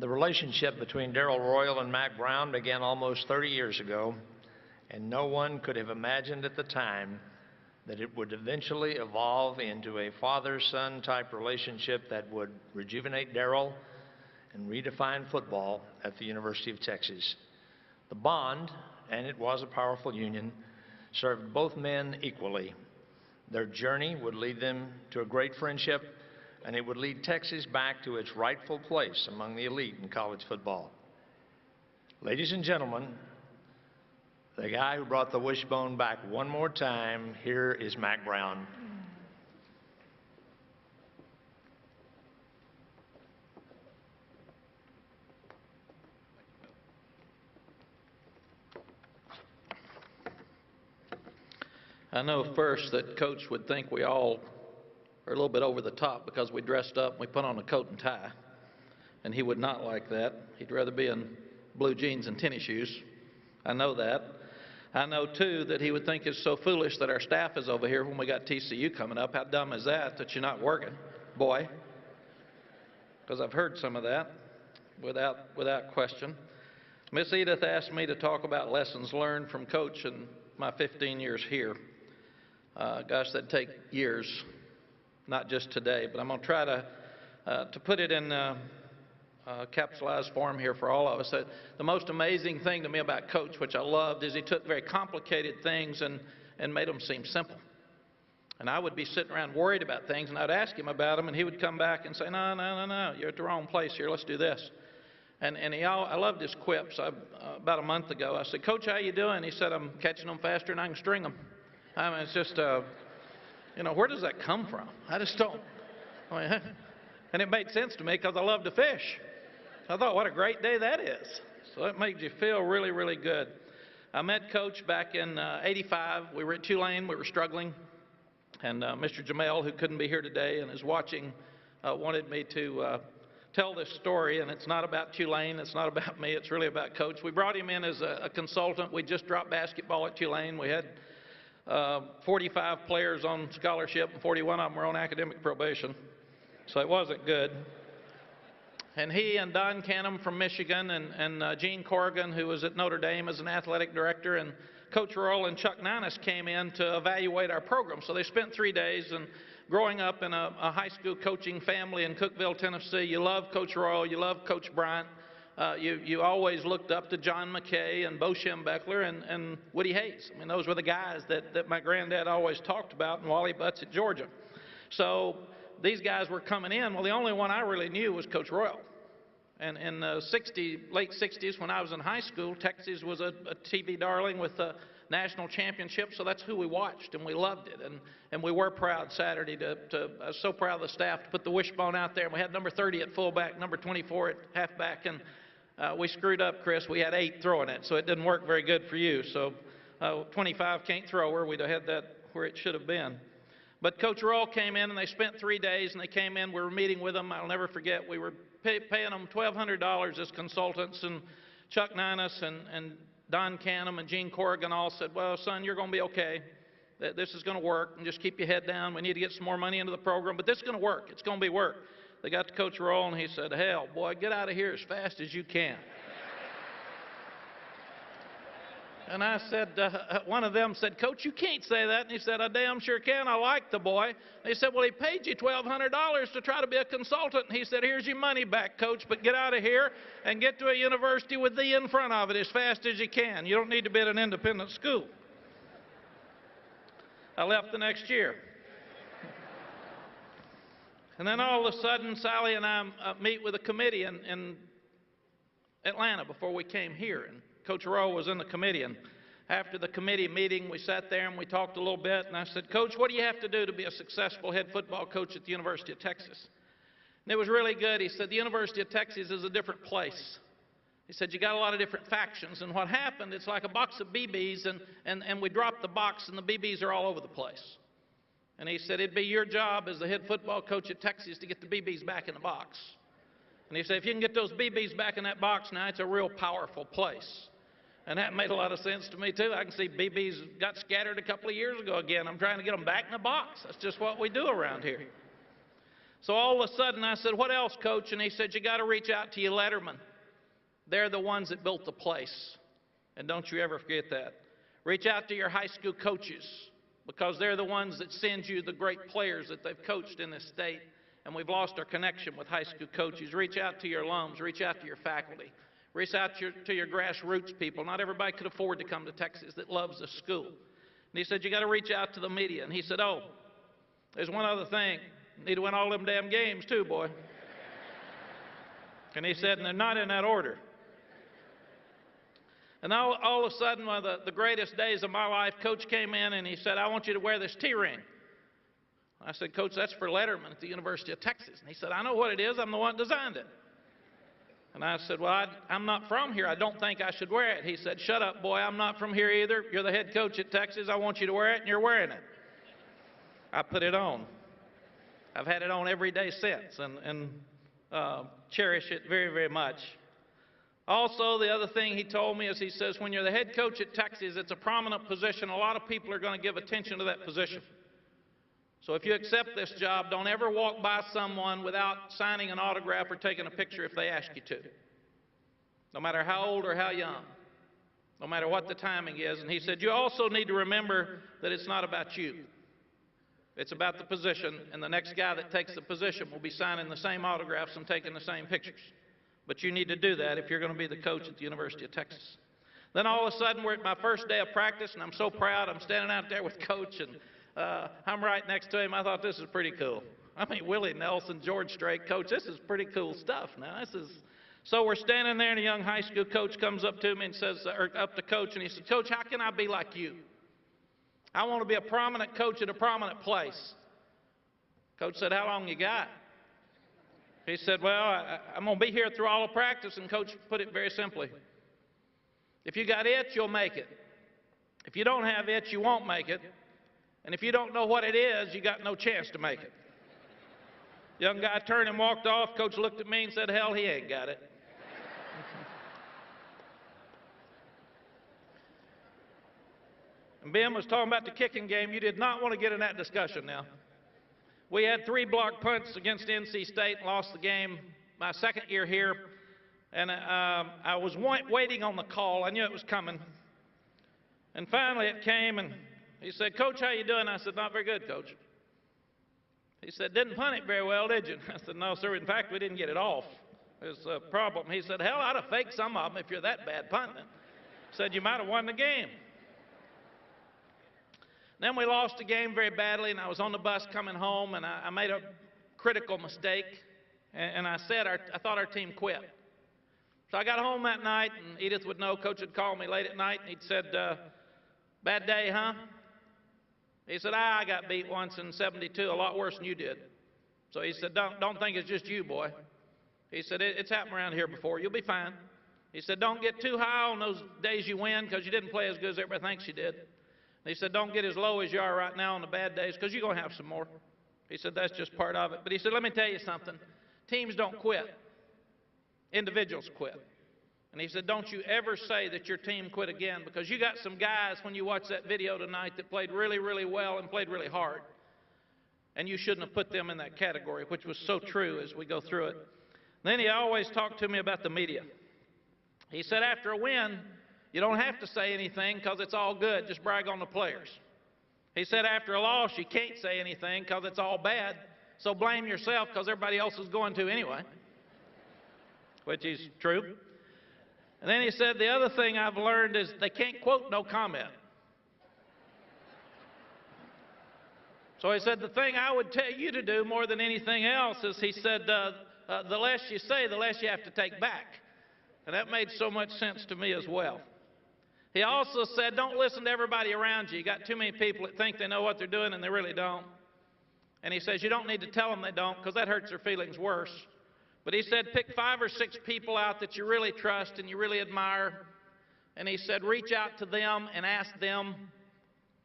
The relationship between Darrell Royal and Mack Brown began almost 30 years ago, and no one could have imagined at the time that it would eventually evolve into a father-son type relationship that would rejuvenate Darrell and redefine football at the University of Texas. The bond, and it was a powerful union, served both men equally. Their journey would lead them to a great friendship, and it would lead Texas back to its rightful place among the elite in college football. Ladies and gentlemen, the guy who brought the wishbone back one more time, here is Mack Brown. I know first that Coach would think we all are a little bit over the top because we dressed up and we put on a coat and tie, and he would not like that. He'd rather be in blue jeans and tennis shoes. I know that. I know, too, that he would think it's so foolish that our staff is over here when we got TCU coming up. How dumb is that you're not working, boy? Because I've heard some of that without question. Miss Edith asked me to talk about lessons learned from Coach in my 15 years here. Gosh, that'd take years, not just today, but I'm going to try to put it in capsulized form here for all of us. The most amazing thing to me about Coach, which I loved, is he took very complicated things and made them seem simple. And I would be sitting around worried about things, and I'd ask him about them, and he would come back and say, no, you're at the wrong place here, let's do this. And I loved his quips. About a month ago, I said, Coach, how you doing? He said, I'm catching them faster than I can string them. I mean, it's just, where does that come from? I just don't. And it made sense to me because I love to fish. I thought, what a great day that is. So it made you feel really, really good. I met Coach back in '85. We were at Tulane. We were struggling. And Mr. Jamel, who couldn't be here today and is watching, wanted me to tell this story. And it's not about Tulane. It's not about me. It's really about Coach. We brought him in as a consultant. We just dropped basketball at Tulane. We had 45 players on scholarship, and 41 of them were on academic probation. So it wasn't good. And he and Don Canham from Michigan and Gene Corrigan, who was at Notre Dame as an athletic director, and Coach Royal and Chuck Ninus came in to evaluate our program. So they spent 3 days, and growing up in a high school coaching family in Cookeville, Tennessee, you love Coach Royal, you love Coach Bryant. You always looked up to John McKay and Bo Schembechler and Woody Hayes. I mean, those were the guys that my granddad always talked about, and Wally Butts at Georgia. So these guys were coming in. Well, the only one I really knew was Coach Royal. And in the late 60s, when I was in high school, Texas was a TV darling with a national championship, so that's who we watched, and we loved it. And we were proud Saturday I was so proud of the staff to put the wishbone out there. And we had number 30 at fullback, number 24 at halfback, and we screwed up, Chris. We had 8 throwing it, so it didn't work very good for you. So 25 can't throw her. We'd have had that where it should have been. But Coach Royal came in, and they spent 3 days, and they came in. We were meeting with them. I'll never forget. We were paying them $1,200 as consultants, and Chuck Ninus and Don Canham and Gene Corrigan all said, well, son, you're going to be okay. This is going to work, and just keep your head down. We need to get some more money into the program, but this is going to work. It's going to be work. They got to Coach Royal, and he said, hell, boy, get out of here as fast as you can. And I said, one of them said, Coach, you can't say that. And he said, I damn sure can. I like the boy. And he said, well, he paid you $1,200 to try to be a consultant. And he said, here's your money back, Coach, but get out of here and get to a university with the in front of it as fast as you can. You don't need to be at an independent school. I left the next year. And then all of a sudden, Sally and I meet with a committee in Atlanta before we came here. And Coach Rowe was in the committee, and after the committee meeting, we sat there and we talked a little bit, and I said, Coach, what do you have to do to be a successful head football coach at the University of Texas? And it was really good. He said, the University of Texas is a different place. He said, you got a lot of different factions, and what happened, it's like a box of BBs, and we dropped the box, and the BBs are all over the place. And he said, it'd be your job as the head football coach at Texas to get the BBs back in the box. And he said, if you can get those BBs back in that box now, it's a real powerful place. And that made a lot of sense to me, too. I can see BBs got scattered a couple of years ago again. I'm trying to get them back in the box. That's just what we do around here. So all of a sudden I said, what else, Coach? And he said, you got to reach out to your lettermen. They're the ones that built the place. And don't you ever forget that. Reach out to your high school coaches, because they're the ones that send you the great players that they've coached in this state. And we've lost our connection with high school coaches. Reach out to your alums. Reach out to your faculty. Reach out to your grassroots people. Not everybody could afford to come to Texas that loves the school. And he said, you got to reach out to the media. And he said, oh, there's one other thing. You need to win all them damn games too, boy. And he said, and they're not in that order. And all of a sudden, one of the greatest days of my life, Coach came in and he said, I want you to wear this T-ring. I said, Coach, that's for lettermen at the University of Texas. And he said, I know what it is. I'm the one that designed it. And I said, well, I'm not from here. I don't think I should wear it. He said, shut up, boy. I'm not from here either. You're the head coach at Texas. I want you to wear it, and you're wearing it. I put it on. I've had it on every day since and cherish it very, very much. Also, the other thing he told me is he says, when you're the head coach at Texas, it's a prominent position. A lot of people are going to give attention to that position. So if you accept this job, don't ever walk by someone without signing an autograph or taking a picture if they ask you to. No matter how old or how young. No matter what the timing is. And he said, you also need to remember that it's not about you. It's about the position, and the next guy that takes the position will be signing the same autographs and taking the same pictures. But you need to do that if you're going to be the coach at the University of Texas. Then all of a sudden, we're at my first day of practice, and I'm so proud. I'm standing out there with Coach, and I'm right next to him. I thought, this is pretty cool. I mean, Willie Nelson, George Strait, Coach, this is pretty cool stuff now. So we're standing there, and a young high school coach comes up to me and says, or up to Coach, and he said, Coach, how can I be like you? I want to be a prominent coach at a prominent place. Coach said, how long you got? He said, well, I'm going to be here through all of practice. And Coach put it very simply. If you got it, you'll make it. If you don't have it, you won't make it. And if you don't know what it is, you got no chance to make it. Young guy turned and walked off. Coach looked at me and said, hell, he ain't got it. And Ben was talking about the kicking game. You did not want to get in that discussion now. We had 3 block punts against NC State and lost the game my second year here. And I was waiting on the call. I knew it was coming. And finally it came, and he said, Coach, how you doing? I said, not very good, Coach. He said, didn't punt it very well, did you? I said, no, sir. In fact, we didn't get it off. There's a problem. He said, hell, I'd have faked some of them if you're that bad punting. Said, you might have won the game. Then we lost the game very badly, and I was on the bus coming home, and I made a critical mistake, and I said I thought our team quit. So I got home that night, and Edith would know. Coach would call me late at night, and he'd said, bad day, huh? He said, I got beat once in '72, a lot worse than you did. So he said, don't think it's just you, boy. He said, it's happened around here before. You'll be fine. He said, don't get too high on those days you win, because you didn't play as good as everybody thinks you did. He said, don't get as low as you are right now on the bad days, because you're going to have some more. He said, that's just part of it. But he said, let me tell you something. Teams don't quit. Individuals quit. And he said, don't you ever say that your team quit again, because you got some guys, when you watch that video tonight, that played really, really well and played really hard. And you shouldn't have put them in that category, which was so true as we go through it. Then he always talked to me about the media. He said, after a win, you don't have to say anything because it's all good. Just brag on the players. He said after a loss, you can't say anything because it's all bad. So blame yourself because everybody else is going to anyway. Which is true. And then he said the other thing I've learned is they can't quote no comment. So he said the thing I would tell you to do more than anything else is, he said, the less you say, the less you have to take back. And that made so much sense to me as well. He also said, don't listen to everybody around you. You got too many people that think they know what they're doing and they really don't. And he says, you don't need to tell them they don't, because that hurts their feelings worse. But he said, pick 5 or 6 people out that you really trust and you really admire. And he said, reach out to them and ask them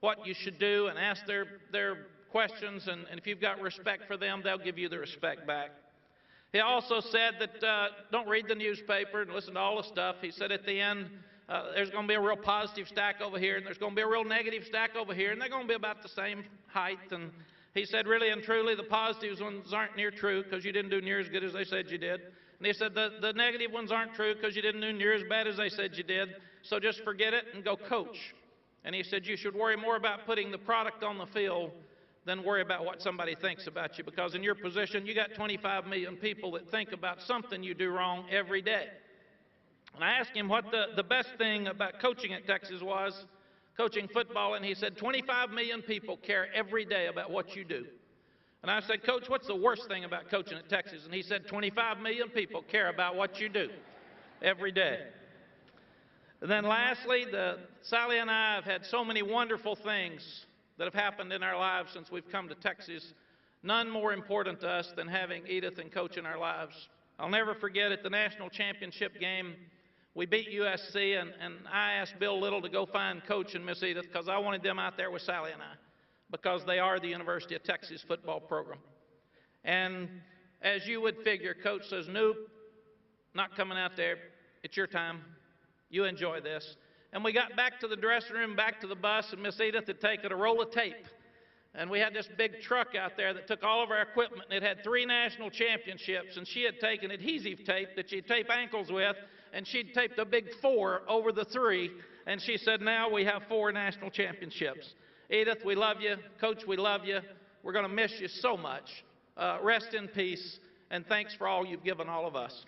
what you should do, and ask their questions. And if you've got respect for them, they'll give you the respect back. He also said that don't read the newspaper and listen to all the stuff. He said at the end, there's going to be a real positive stack over here, and there's going to be a real negative stack over here, and they're going to be about the same height. He said, really and truly, the positive ones aren't near true because you didn't do near as good as they said you did. And he said, the negative ones aren't true because you didn't do near as bad as they said you did. So just forget it and go coach. And he said, you should worry more about putting the product on the field than worry about what somebody thinks about you, because in your position, you got 25 million people that think about something you do wrong every day. And I asked him what the best thing about coaching at Texas was, coaching football, and he said 25 million people care every day about what you do. And I said, Coach, what's the worst thing about coaching at Texas? And he said 25 million people care about what you do every day. And then lastly, Sally and I have had so many wonderful things that have happened in our lives since we've come to Texas. None more important to us than having Edith and Coach in our lives. I'll never forget at the national championship game, we beat USC, and I asked Bill Little to go find Coach and Miss Edith because I wanted them out there with Sally and I, because they are the University of Texas football program. And as you would figure, Coach says, nope, not coming out there. It's your time. You enjoy this. And we got back to the dressing room, back to the bus, and Miss Edith had taken a roll of tape. And we had this big truck out there that took all of our equipment, and it had 3 national championships, and she had taken adhesive tape that she'd tape ankles with, and she'd taped a big 4 over the 3, and she said, now we have 4 national championships. Edith, we love you. Coach, we love you. We're going to miss you so much. Rest in peace, and thanks for all you've given all of us.